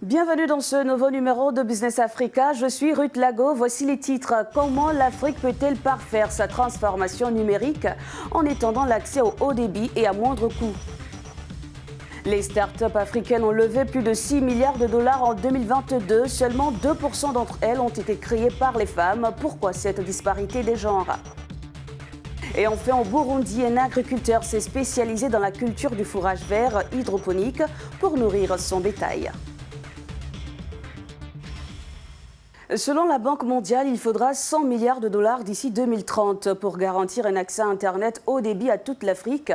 Bienvenue dans ce nouveau numéro de Business Africa. Je suis Ruth Lago. Voici les titres. Comment l'Afrique peut-elle parfaire sa transformation numérique en étendant l'accès au haut débit et à moindre coût? Les startups africaines ont levé plus de 6 milliards de dollars en 2022. Seulement 2% d'entre elles ont été créées par les femmes. Pourquoi cette disparité des genres? Et enfin, au Burundi, un agriculteur s'est spécialisé dans la culture du fourrage vert hydroponique pour nourrir son bétail. Selon la Banque mondiale, il faudra 100 milliards de dollars d'ici 2030 pour garantir un accès à Internet haut débit à toute l'Afrique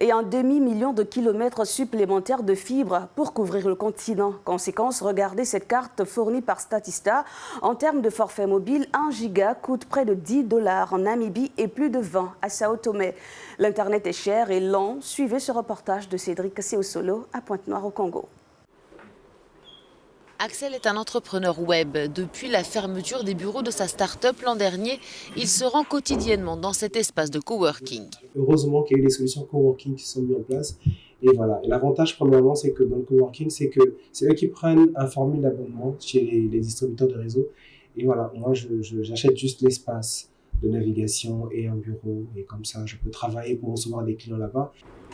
et un demi-million de kilomètres supplémentaires de fibres pour couvrir le continent. Conséquence, regardez cette carte fournie par Statista. En termes de forfait mobile, 1 giga coûte près de 10 dollars en Namibie et plus de 20 à Sao Tomé. L'Internet est cher et lent. Suivez ce reportage de Cédric Seosolo à Pointe-Noire au Congo. Axel est un entrepreneur web. Depuis la fermeture des bureaux de sa start-up l'an dernier, il se rend quotidiennement dans cet espace de coworking. Heureusement qu'il y a eu des solutions coworking qui sont mises en place. Et voilà. Et l'avantage, premièrement, c'est que dans le coworking, c'est que c'est eux qui prennent un formule d'abonnement chez les distributeurs de réseau. Et voilà, moi, j'achète juste l'espace de navigation et un bureau. Et comme ça, je peux travailler pour recevoir des clients là-bas.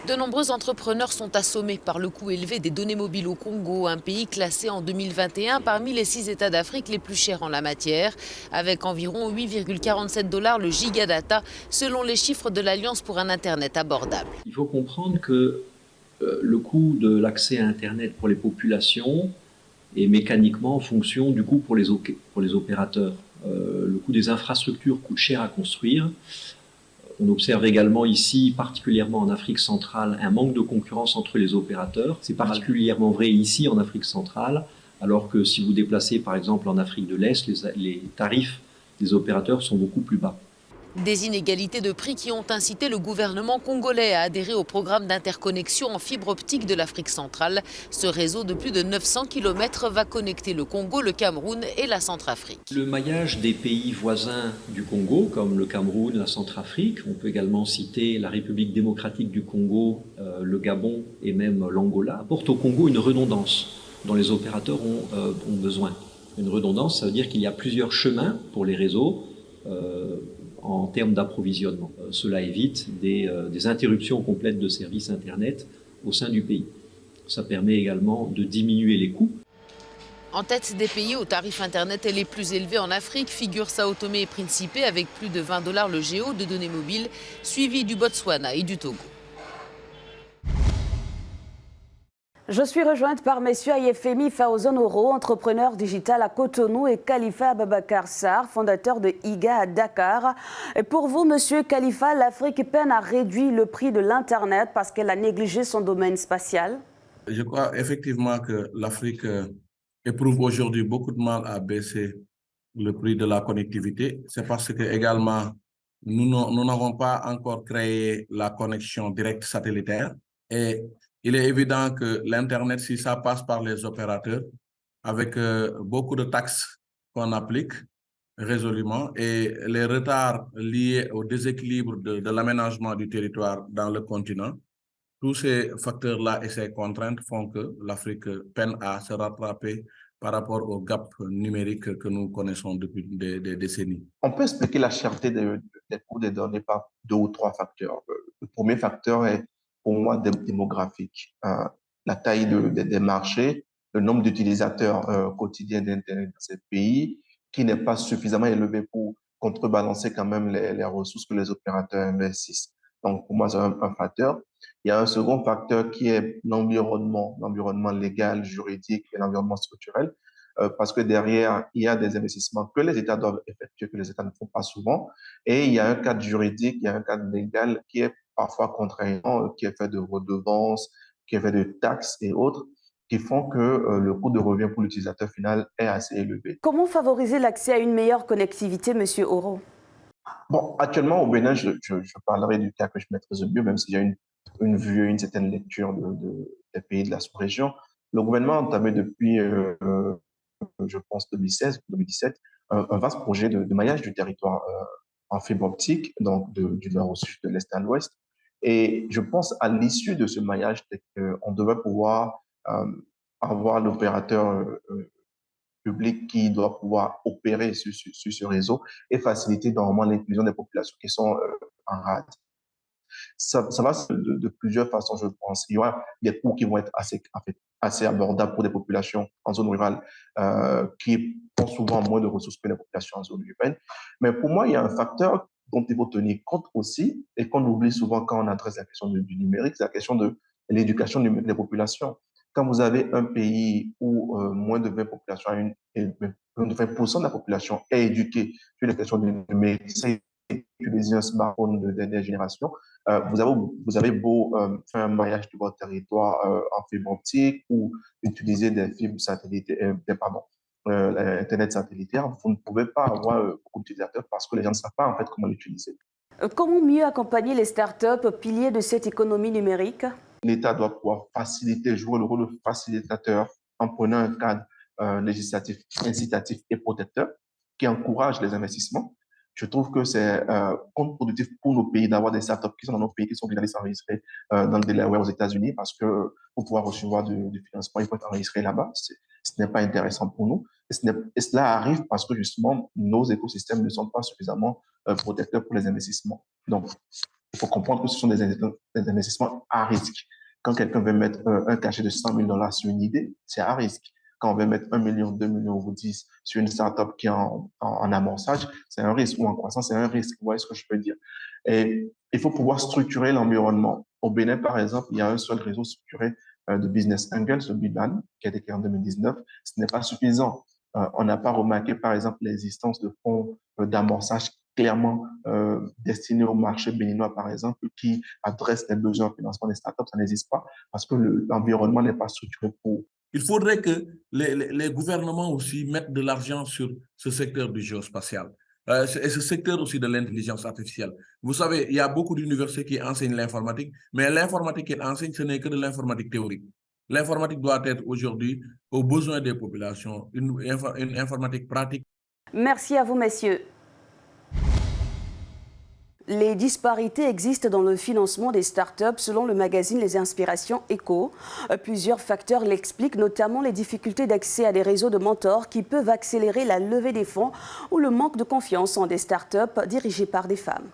De nombreux entrepreneurs sont assommés par le coût élevé des données mobiles au Congo, un pays classé en 2021 parmi les 6 États d'Afrique les plus chers en la matière, avec environ 8,47 dollars le gigadata, selon les chiffres de l'Alliance pour un Internet abordable. Il faut comprendre que le coût de l'accès à Internet pour les populations est mécaniquement en fonction du coût pour les opérateurs. Le coût des infrastructures coûte cher à construire. On observe également ici, particulièrement en Afrique centrale, un manque de concurrence entre les opérateurs. C'est particulièrement vrai ici en Afrique centrale, alors que si vous déplacez par exemple en Afrique de l'Est, les tarifs des opérateurs sont beaucoup plus bas. Des inégalités de prix qui ont incité le gouvernement congolais à adhérer au programme d'interconnexion en fibre optique de l'Afrique centrale. Ce réseau de plus de 900 km va connecter le Congo, le Cameroun et la Centrafrique. Le maillage des pays voisins du Congo, comme le Cameroun, la Centrafrique, on peut également citer la République démocratique du Congo, le Gabon et même l'Angola, apporte au Congo une redondance dont les opérateurs ont besoin. Une redondance, ça veut dire qu'il y a plusieurs chemins pour les réseaux en termes d'approvisionnement. Cela évite des interruptions complètes de services Internet au sein du pays. Ça permet également de diminuer les coûts. En tête des pays aux tarifs Internet les plus élevés en Afrique figurent Sao Tomé et Principe avec plus de 20 dollars le géo de données mobiles, suivi du Botswana et du Togo. Je suis rejointe par messieurs Ayefemi Faozon Oro, entrepreneur digital à Cotonou, et Khalifa Ababakar Sarr, fondateur de IGA à Dakar. Et pour vous, monsieur Khalifa, l'Afrique peine à réduire le prix de l'Internet parce qu'elle a négligé son domaine spatial? Je crois effectivement que l'Afrique éprouve aujourd'hui beaucoup de mal à baisser le prix de la connectivité. C'est parce que également, nous n'avons pas encore créé la connexion directe satellitaire. Et il est évident que l'Internet, si ça passe par les opérateurs, avec beaucoup de taxes qu'on applique résolument et les retards liés au déséquilibre de l'aménagement du territoire dans le continent, tous ces facteurs-là et ces contraintes font que l'Afrique peine à se rattraper par rapport au gap numérique que nous connaissons depuis des décennies. On peut expliquer la cherté des coûts des données par 2 ou 3 facteurs. Le premier facteur est, pour moi, démographique. La taille des marchés, le nombre d'utilisateurs quotidiens d'Internet dans ces pays, qui n'est pas suffisamment élevé pour contrebalancer quand même les ressources que les opérateurs investissent. Donc, pour moi, c'est un facteur. Il y a un second facteur qui est l'environnement légal, juridique et l'environnement structurel. Parce que derrière, il y a des investissements que les États doivent effectuer, que les États ne font pas souvent. Et il y a un cadre juridique, il y a un cadre légal qui est parfois contraignant, qui est fait de redevances, qui est fait de taxes et autres, qui font que le coût de revient pour l'utilisateur final est assez élevé. Comment favoriser l'accès à une meilleure connectivité, monsieur Oro? Bon, actuellement, au Bénin, je parlerai du cas que je maîtrise mieux, même s'il y a une vue, une certaine lecture des pays de la sous-région. Le gouvernement a entamé depuis je pense 2016, 2017, un vaste projet de maillage du territoire en fibre optique, donc du nord au sud, de l'est à l'ouest. Et je pense à l'issue de ce maillage, on devrait pouvoir avoir l'opérateur public qui doit pouvoir opérer sur ce réseau et faciliter normalement l'inclusion des populations qui sont en rade. Ça va de plusieurs façons, je pense. Il y aura des coûts qui vont être assez abordables pour des populations en zone rurale qui ont souvent moins de ressources que les populations en zone urbaine. Mais pour moi, il y a un facteur dont il faut tenir compte aussi et qu'on oublie souvent quand on adresse la question du numérique, c'est la question de l'éducation des populations. Quand vous avez un pays où moins de 20%, moins de 20% de la population est éduquée sur les questions du numérique, c'est utiliser un smartphone de dernière génération, vous avez beau faire un maillage de votre territoire en fibre optique ou utiliser des fibres satellitaires, Internet satellitaire, vous ne pouvez pas avoir beaucoup d'utilisateurs parce que les gens ne savent pas en fait comment l'utiliser. Comment mieux accompagner les startups piliers de cette économie numérique? L'État doit pouvoir faciliter, jouer le rôle de facilitateur en prenant un cadre législatif, incitatif et protecteur qui encourage les investissements. Je trouve que c'est contre-productif pour nos pays d'avoir des startups qui sont dans nos pays, qui sont obligés s'enregistrer dans le Delaware aux États-Unis parce que pour pouvoir recevoir du financement, il faut être enregistré là-bas. Ce n'est pas intéressant pour nous. Et cela arrive parce que justement, nos écosystèmes ne sont pas suffisamment protecteurs pour les investissements. Donc, il faut comprendre que ce sont des investissements à risque. Quand quelqu'un veut mettre un cachet de $100 000 sur une idée, c'est à risque. Quand on veut mettre 1 million, 2 millions ou 10 sur une startup qui est en amorçage, c'est un risque, ou en croissance, c'est un risque. Vous voyez ce que je peux dire? Et il faut pouvoir structurer l'environnement. Au Bénin, par exemple, il y a un seul réseau structuré de Business Angels, le BIBAN, qui a été créé en 2019. Ce n'est pas suffisant. On n'a pas remarqué, par exemple, l'existence de fonds d'amorçage clairement destinés au marché béninois, par exemple, qui adressent les besoins en financement des startups. Ça n'existe pas parce que l'environnement n'est pas structuré pour. Il faudrait que les gouvernements aussi mettent de l'argent sur ce secteur du géospatial et ce secteur aussi de l'intelligence artificielle. Vous savez, il y a beaucoup d'universités qui enseignent l'informatique, mais l'informatique qu'elles enseignent, ce n'est que de l'informatique théorique. L'informatique doit être aujourd'hui aux besoins des populations, une informatique pratique. Merci à vous, messieurs. Les disparités existent dans le financement des startups selon le magazine Les Inspirations Éco. Plusieurs facteurs l'expliquent, notamment les difficultés d'accès à des réseaux de mentors qui peuvent accélérer la levée des fonds ou le manque de confiance en des startups dirigées par des femmes.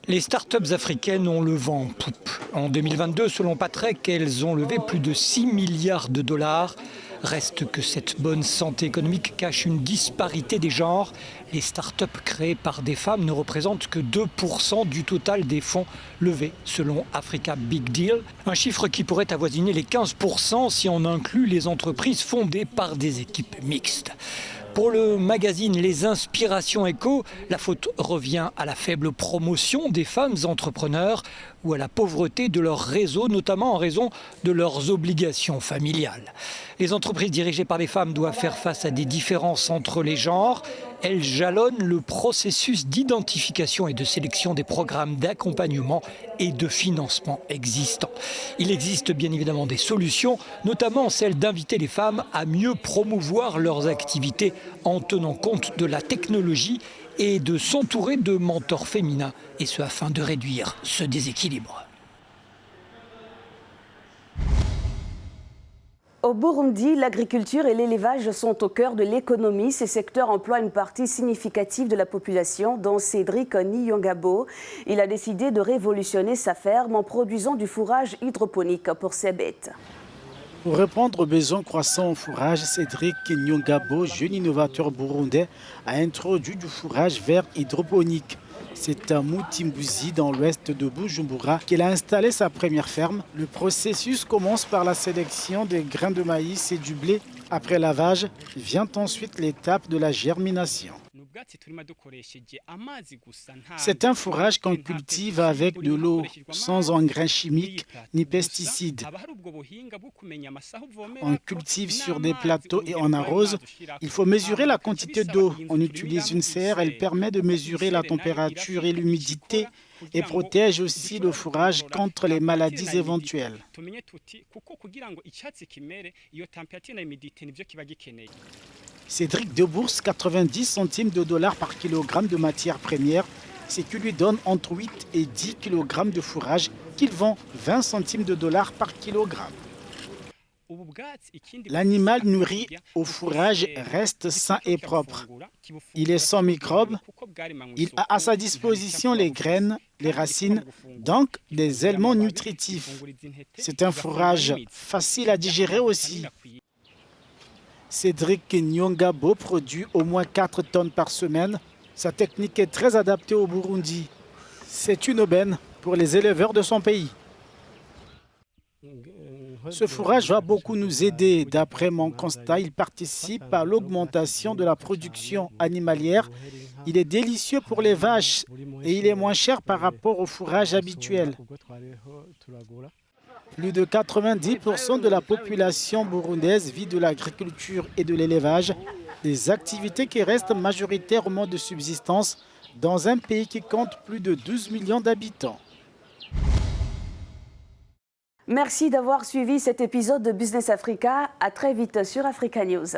Les startups africaines ont le vent en poupe. En 2022, selon Patrec, elles ont levé plus de 6 milliards de dollars. Reste que cette bonne santé économique cache une disparité des genres. Les startups créées par des femmes ne représentent que 2% du total des fonds levés, selon Africa Big Deal. Un chiffre qui pourrait avoisiner les 15% si on inclut les entreprises fondées par des équipes mixtes. Pour le magazine Les Inspirations Éco, la faute revient à la faible promotion des femmes entrepreneurs ou à la pauvreté de leur réseau, notamment en raison de leurs obligations familiales. Les entreprises dirigées par les femmes doivent faire face à des différences entre les genres. Elles jalonnent le processus d'identification et de sélection des programmes d'accompagnement et de financement existants. Il existe bien évidemment des solutions, notamment celle d'inviter les femmes à mieux promouvoir leurs activités en tenant compte de la technologie et de s'entourer de mentors féminins, et ce afin de réduire ce déséquilibre. Au Burundi, l'agriculture et l'élevage sont au cœur de l'économie. Ces secteurs emploient une partie significative de la population, dont Cédric Niyongabo. Il a décidé de révolutionner sa ferme en produisant du fourrage hydroponique pour ses bêtes. Pour répondre aux besoins croissants en fourrage, Cédric Nyongabo, jeune innovateur burundais, a introduit du fourrage vert hydroponique. C'est à Mutimbuzi, dans l'ouest de Bujumbura, qu'il a installé sa première ferme. Le processus commence par la sélection des grains de maïs et du blé. Après lavage, vient ensuite l'étape de la germination. C'est un fourrage qu'on cultive avec de l'eau, sans engrais chimiques ni pesticides. On cultive sur des plateaux et on arrose. Il faut mesurer la quantité d'eau. On utilise une serre, elle permet de mesurer la température et l'humidité et protège aussi le fourrage contre les maladies éventuelles. Cédric débourse 90 centimes de dollars par kilogramme de matière première, ce qui lui donne entre 8 et 10 kg de fourrage qu'il vend 20 centimes de dollars par kilogramme. L'animal nourri au fourrage reste sain et propre. Il est sans microbes. Il a à sa disposition les graines, les racines, donc des éléments nutritifs. C'est un fourrage facile à digérer aussi. Cédric Nyongabo produit au moins 4 tonnes par semaine. Sa technique est très adaptée au Burundi. C'est une aubaine pour les éleveurs de son pays. Ce fourrage va beaucoup nous aider. D'après mon constat, il participe à l'augmentation de la production animalière. Il est délicieux pour les vaches et il est moins cher par rapport au fourrage habituel. Plus de 90% de la population burundaise vit de l'agriculture et de l'élevage, des activités qui restent majoritairement de subsistance dans un pays qui compte plus de 12 millions d'habitants. Merci d'avoir suivi cet épisode de Business Africa. À très vite sur Africa News.